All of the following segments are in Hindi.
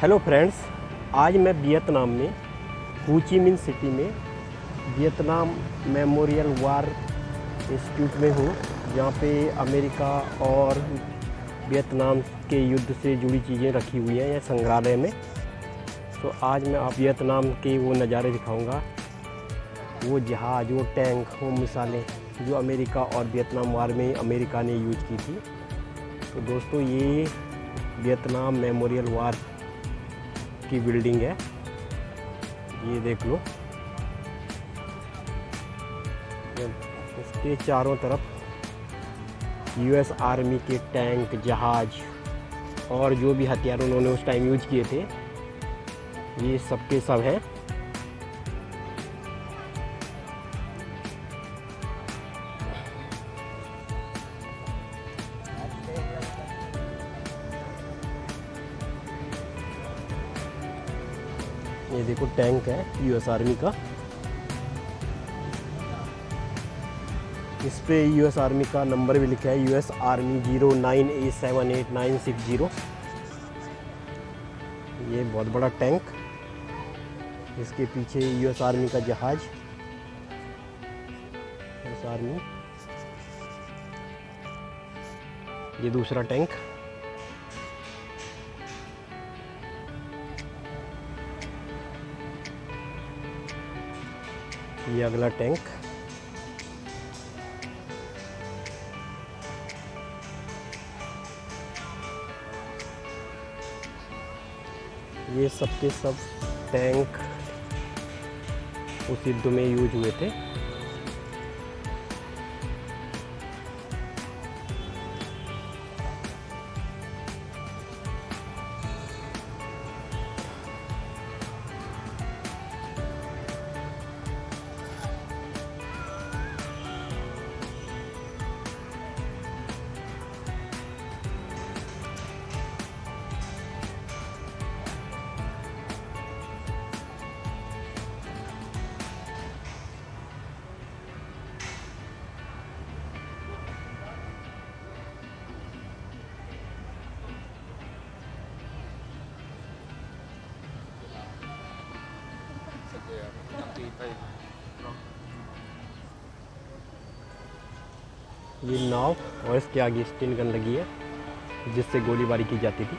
हेलो फ्रेंड्स, आज मैं वियतनाम में हो ची मिन सिटी में वियतनाम मेमोरियल वार इंस्टीट्यूट में हूँ, जहाँ पे अमेरिका और वियतनाम के युद्ध से जुड़ी चीज़ें रखी हुई हैं यह संग्रहालय में। तो आज मैं आप वियतनाम के वो नज़ारे दिखाऊंगा, वो जहाज़, वो टैंक, वो मिसाइलें जो अमेरिका और वियतनाम वार में अमेरिका ने यूज़ की थी। तो दोस्तों, ये वियतनाम मेमोरियल वार की बिल्डिंग है, ये देख लो। इसके चारों तरफ यूएस आर्मी के टैंक, जहाज और जो भी हथियार उन्होंने उस टाइम यूज किए थे, ये सब के सब हैं। ये देखो टैंक है यूएस आर्मी का, इस पे यूएस आर्मी का नंबर भी लिखा है, यूएस आर्मी 09A78960। ये बहुत बड़ा टैंक, इसके पीछे यूएस आर्मी का जहाज, यूएस आर्मी। ये दूसरा टैंक, ये अगला टैंक, ये सब के सब टैंक उस युद्ध में यूज हुए थे। ये नाव और इसके आगे स्टेन गन लगी है, जिससे गोलीबारी की जाती थी।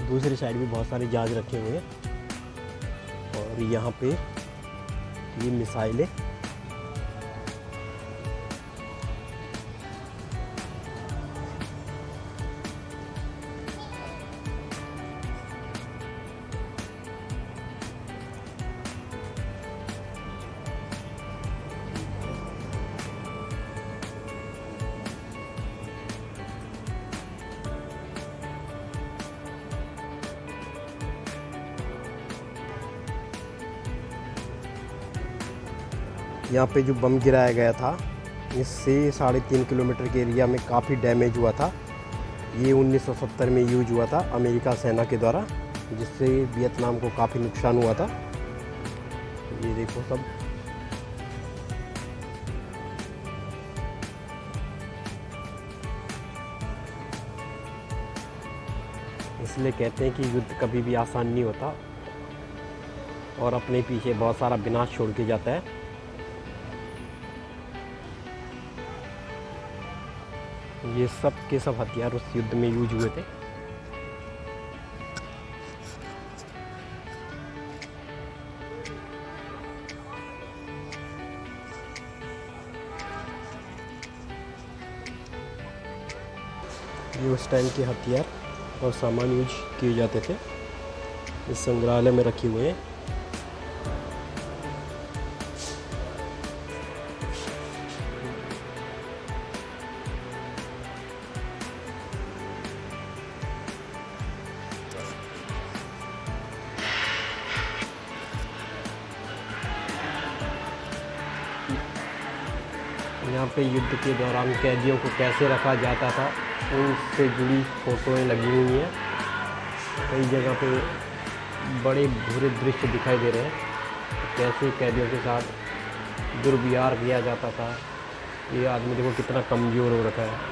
दूसरी साइड भी बहुत सारे जहाज रखे हुए हैं, और यहाँ पे ये मिसाइलें। यहाँ पे जो बम गिराया गया था, इससे 3.5 किलोमीटर के एरिया में काफ़ी डैमेज हुआ था। ये 1970 में यूज हुआ था अमेरिका सेना के द्वारा, जिससे वियतनाम को काफ़ी नुकसान हुआ था। ये देखो सब, इसलिए कहते हैं कि युद्ध कभी भी आसान नहीं होता और अपने पीछे बहुत सारा विनाश छोड़ के जाता है। ये सब के सब हथियार उस युद्ध में यूज हुए थे। ये उस टाइम के हथियार और सामान यूज किए जाते थे, इस संग्रहालय में रखे हुए हैं। यहाँ पे युद्ध के दौरान कैदियों को कैसे रखा जाता था, उनसे जुड़ी फ़ोटोएं लगी हुई हैं। कई जगह पे बड़े बुरे दृश्य दिखाई दे रहे हैं, कैसे कैदियों के साथ दुर्व्यवहार किया जाता था। ये आदमी देखो कितना कमज़ोर हो रखा है।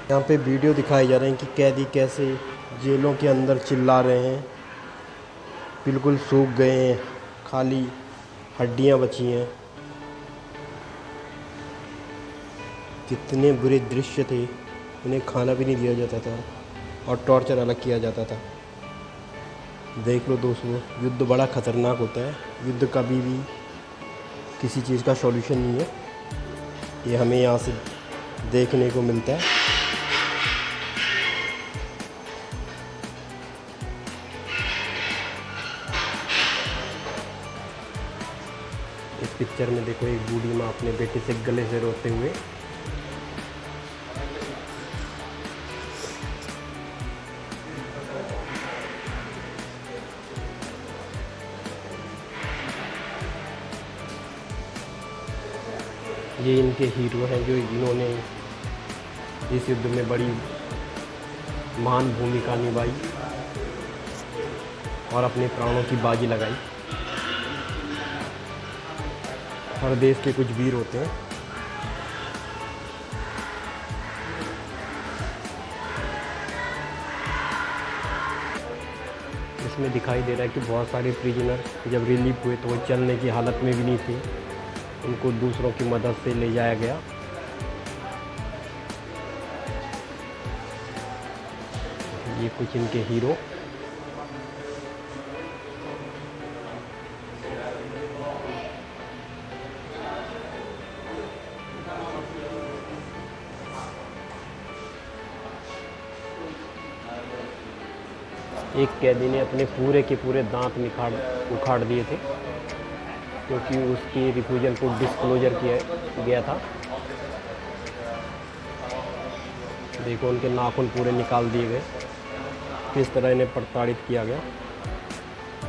यहाँ पे वीडियो दिखाए जा रहे हैं कि कैदी कैसे जेलों के अंदर चिल्ला रहे हैं, बिल्कुल सूख गए हैं, खाली हड्डियाँ बची हैं। कितने बुरे दृश्य थे, उन्हें खाना भी नहीं दिया जाता था और टॉर्चर अलग किया जाता था। देख लो दोस्तों, युद्ध बड़ा ख़तरनाक होता है। युद्ध कभी भी किसी चीज़ का सॉल्यूशन नहीं है, ये हमें यहाँ से देखने को मिलता है। इस पिक्चर में देखो एक बूढ़ी माँ अपने बेटे से गले से रोते हुए। ये इनके हीरो हैं जो इन्होंने इस युद्ध में बड़ी महान भूमिका निभाई और अपने प्राणों की बाजी लगाई। हर देश के कुछ वीर होते हैं। इसमें दिखाई दे रहा है कि बहुत सारे प्रिजनर जब रिलीफ हुए तो वो चलने की हालत में भी नहीं थे, उनको दूसरों की मदद से ले जाया गया। ये कुछ इनके हीरो। एक कैदी ने अपने पूरे के पूरे दांत उखाड़ दिए थे, क्योंकि उसकी रिफ्यूजल को डिस्क्लोजर किया गया था। देखो उनके नाखून पूरे निकाल दिए गए। किस तरह इन्हें प्रताड़ित किया गया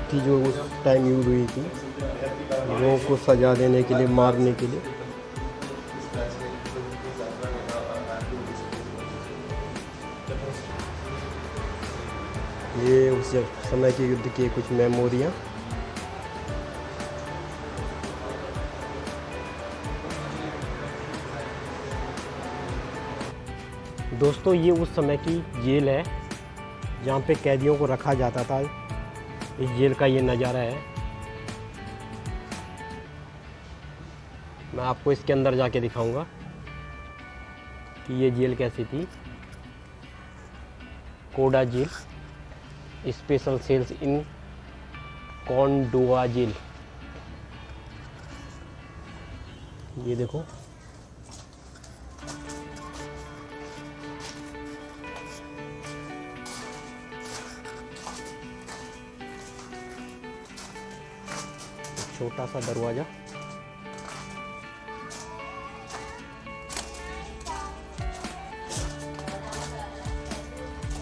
थी, जो उस टाइम यूज हुई थी लोगों को सजा देने के लिए, मारने के लिए। ये उस समय के युद्ध की कुछ मेमोरियाँ। दोस्तों ये उस समय की जेल है जहाँ पे कैदियों को रखा जाता था। इस जेल का ये नज़ारा है। मैं आपको इसके अंदर जाके दिखाऊंगा कि ये जेल कैसी थी। कोडा जेल, स्पेशल सेल्स इन कॉन्डोआ जेल। ये देखो, छोटा सा दरवाज़ा।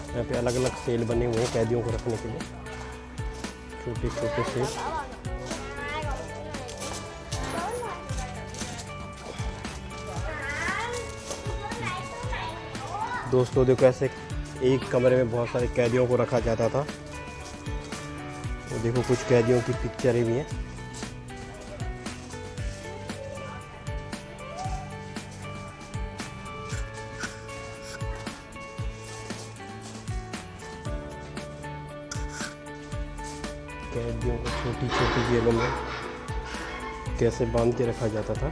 यहाँ पे अलग अलग सेल बने हुए हैं कैदियों को रखने के लिए, छोटे छोटे सेल। दोस्तों देखो, ऐसे एक कमरे में बहुत सारे कैदियों को रखा जाता था। तो देखो कुछ कैदियों की पिक्चरें भी हैं। कैदियों को छोटी छोटी जेलों में कैसे बांध के रखा जाता था।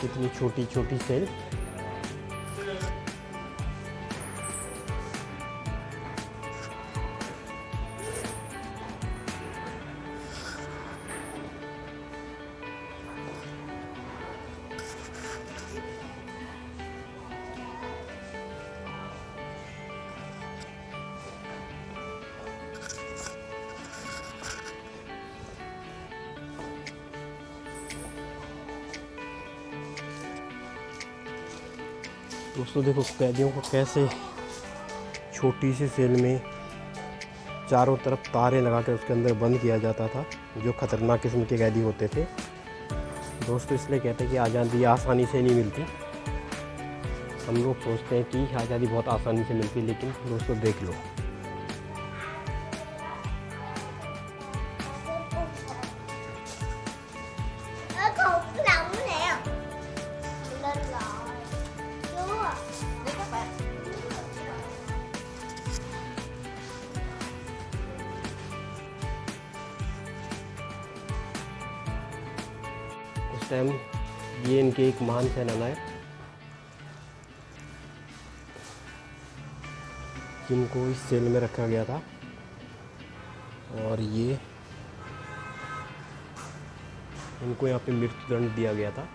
कितनी छोटी छोटी सेल। दोस्तों देखो कैदियों को कैसे छोटी सी सेल में चारों तरफ तारे लगा कर उसके अंदर बंद किया जाता था, जो ख़तरनाक किस्म के कैदी होते थे। दोस्तों इसलिए कहते हैं कि आज़ादी आसानी से नहीं मिलती। हम लोग सोचते हैं कि आज़ादी बहुत आसानी से मिलती, लेकिन दोस्तों देख लो, उस टाइम ये इनके एक महान सेनानायक जिनको इस सेल में रखा गया था, और ये इनको यहाँ पे मृत्युदंड दिया गया था।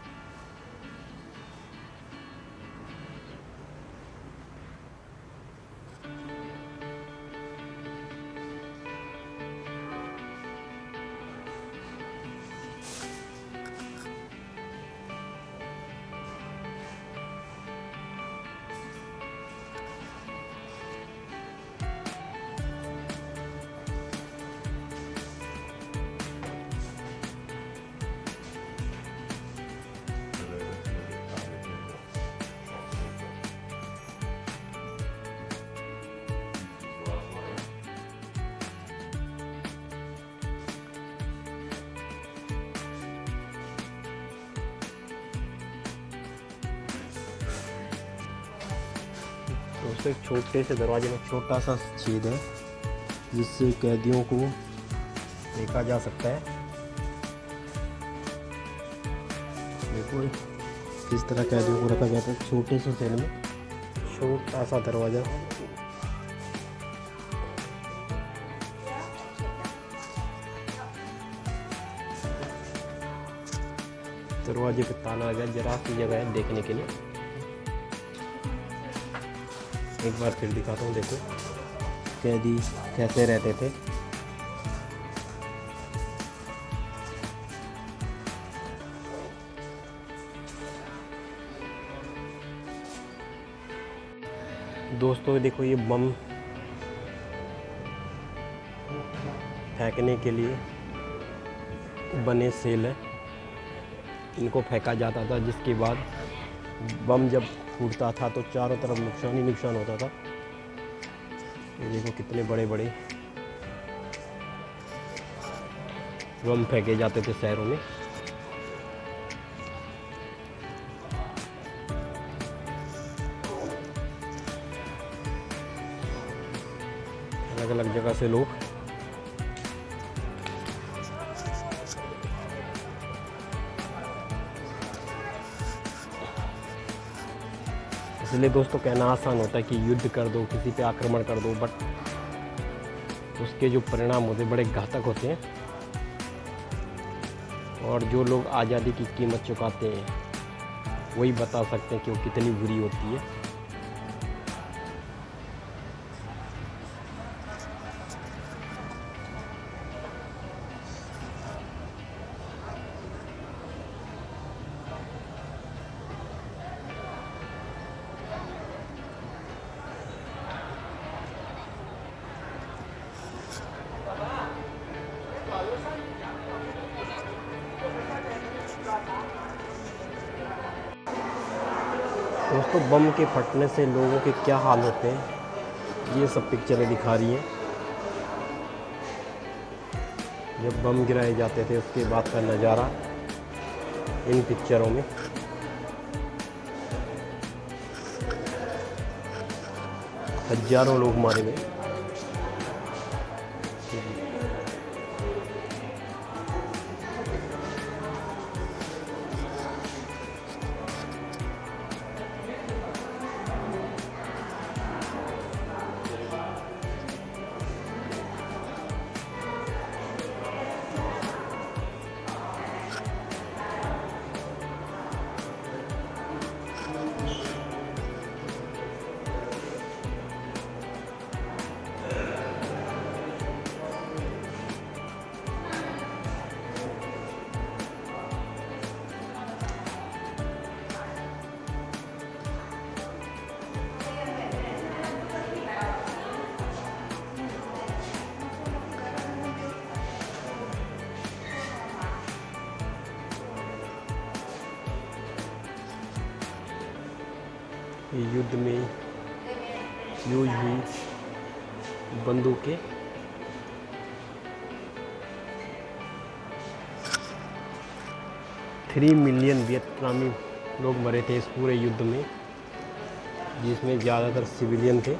दोस्तों एक छोटे से दरवाजे में छोटा सा छेद है, जिससे कैदियों को देखा जा सकता है। देखो इस तरह कैदियों को रखा जाता है छोटे से सेल में, छोटा सा दरवाज़ा। दरवाजे पे ताला लगा, जरा सी जगह है देखने के लिए। एक बार फिर दिखाता हूँ, देखो कैदी कैसे रहते थे। दोस्तों देखो ये बम फेंकने के लिए बने सेल है, इनको फेंका जाता था, जिसके बाद बम जब फूटता था तो चारों तरफ नुकसान ही नुकसान होता था। ये देखो कितने बड़े बड़े बम फेंके जाते थे शहरों में। अलग अलग जगह से लोग इसलिए दोस्तों कहना आसान होता है कि युद्ध कर दो, किसी पे आक्रमण कर दो, बट उसके जो परिणाम होते हैं बड़े घातक होते हैं। और जो लोग आज़ादी की कीमत चुकाते हैं वही बता सकते हैं कि वो कितनी बुरी होती है। दोस्तों बम के फटने से लोगों के क्या हाल होते हैं ये सब पिक्चरें दिखा रही हैं। जब बम गिराए जाते थे उसके बाद का नज़ारा इन पिक्चरों में। हजारों लोग मारे गए। युद्ध में यूज हुई बंदूकें। थ्री मिलियन वियतनामी लोग मरे थे इस पूरे युद्ध में, जिसमें ज़्यादातर सिविलियन थे।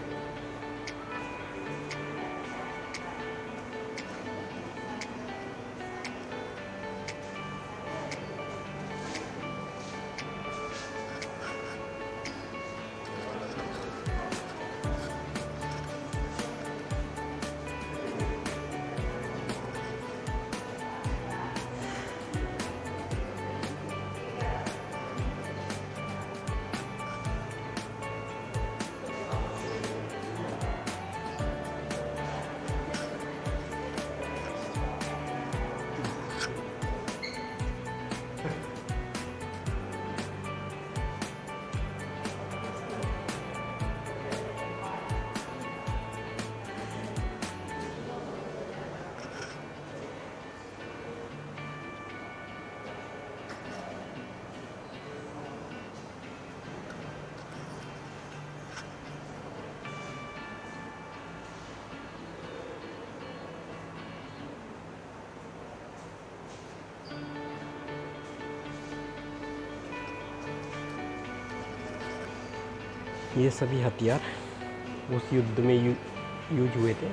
ये सभी हथियार उस युद्ध में यूज हुए थे।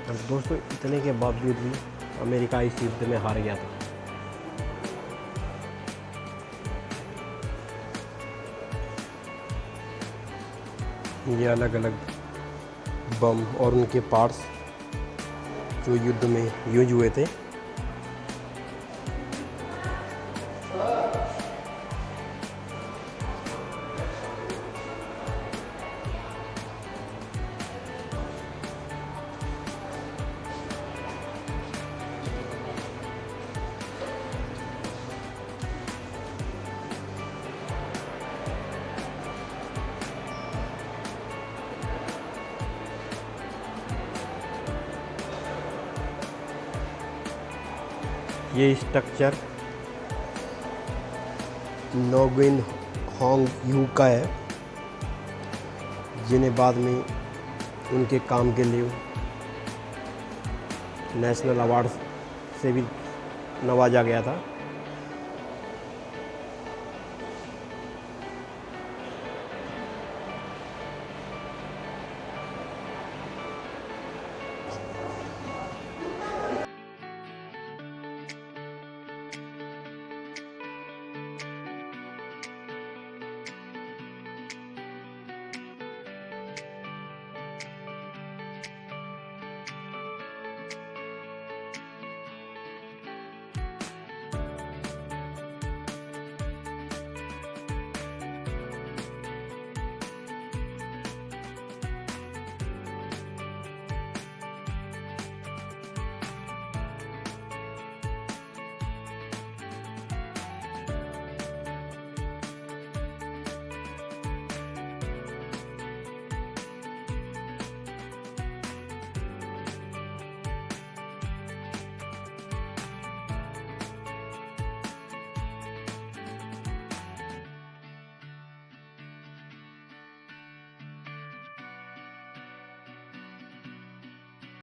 और दोस्तों, इतने के बावजूद भी अमेरिका इस युद्ध में हार गया था। ये अलग अलग बम और उनके पार्ट्स जो युद्ध में यूज हुए थे। ये स्ट्रक्चर नोगुइन होंग यू का है, जिन्हें बाद में उनके काम के लिए नेशनल अवार्ड से भी नवाजा गया था।